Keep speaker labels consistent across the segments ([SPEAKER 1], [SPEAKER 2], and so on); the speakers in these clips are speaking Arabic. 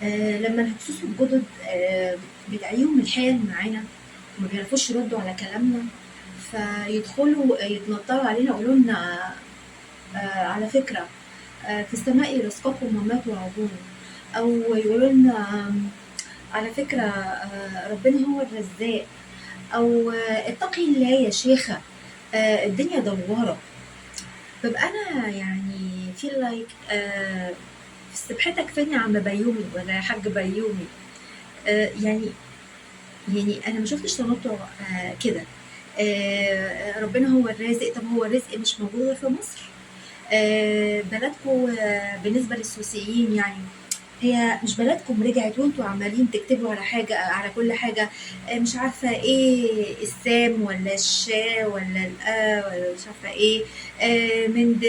[SPEAKER 1] لما الهكسوس الجدد بتعيهم الحيل معانا وما بيعرفوش يردوا على كلامنا، فيدخلوا يتنطروا علينا يقولوا لنا على فكرة في السماء رزقكم وما توعدون، أو يقولوا لنا على فكرة ربنا هو الرزاق، أو اتقي الله يا شيخة الدنيا دوارة. ببقى أنا يعني feel like سبحتك فين يا عم بيومي ولا يا حاج بيومي. يعني أنا ما شفتش تنطع كده. ربنا هو الرازق، طب هو الرزق مش موجود غير في مصر؟ بلدكم بالنسبة للسوسيين يعني هي مش بلدكم رجعت وانتوا عمالين تكتبوا على حاجة على كل حاجة مش عارفة ايه السام ولا الشا ولا الآ ولا مش عارفة ايه من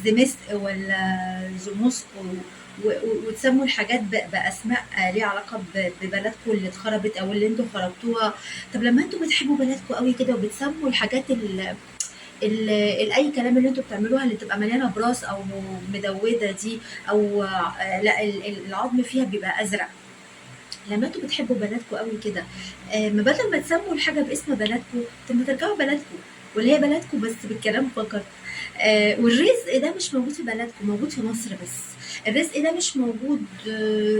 [SPEAKER 1] زمسق ولا زمسق وتسموا الحاجات بأسماء ليها علاقة ببلدكم اللي اتخربت أو اللي انتوا خربتوها. طب لما انتوا بتحبوا بلدكم قوي كده وبتسموا الحاجات اي كلام اللي انتوا بتعملوها اللي تبقى مليانه براس او مدوده دي، او لا العظم فيها بيبقى ازرق. لما انتوا بتحبوا بلدكم قوي كده ما بدل ما تسموا الحاجه باسم بلدكم، طب ما ترجعوا بلدكم واللي هي بلدكم بس بالكلام فقط. والرزق ده مش موجود في بلدكم، موجود في مصر بس. الرزق ده مش موجود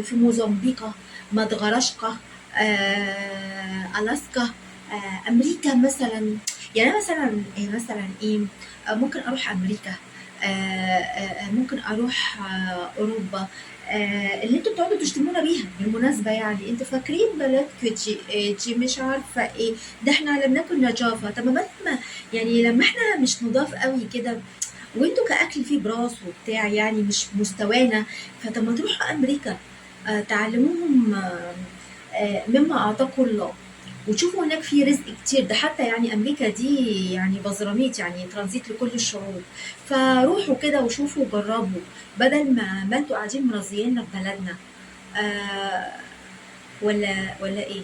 [SPEAKER 1] في موزمبيق، مدغرشقة، ألاسكا، أمريكا مثلا. يعني أنا مثلا إيه ممكن أروح أمريكا، ممكن أروح أوروبا. اللي انتوا بتقعدوا تشتمونا بيها بالمناسبة، يعني انتوا فاكرين بلدكم دي مش عارفة ايه، ده احنا على بناكل نجافة. طب ما يعني لما احنا مش نضاف قوي كده وانتوا كأكل فيه براس وبتاع يعني مش مستوانا، فطب ما تروحوا أمريكا تعلموهم مما أعطاكم الله وتشوفوا هناك في رزق كتير. ده حتى يعني أمريكا دي يعني بزراميط، يعني ترانزيت لكل الشعوب. فروحوا كده وشوفوا وجربوا بدل ما انتوا قاعدين مرضييننا في بلدنا. آه ولا ايه؟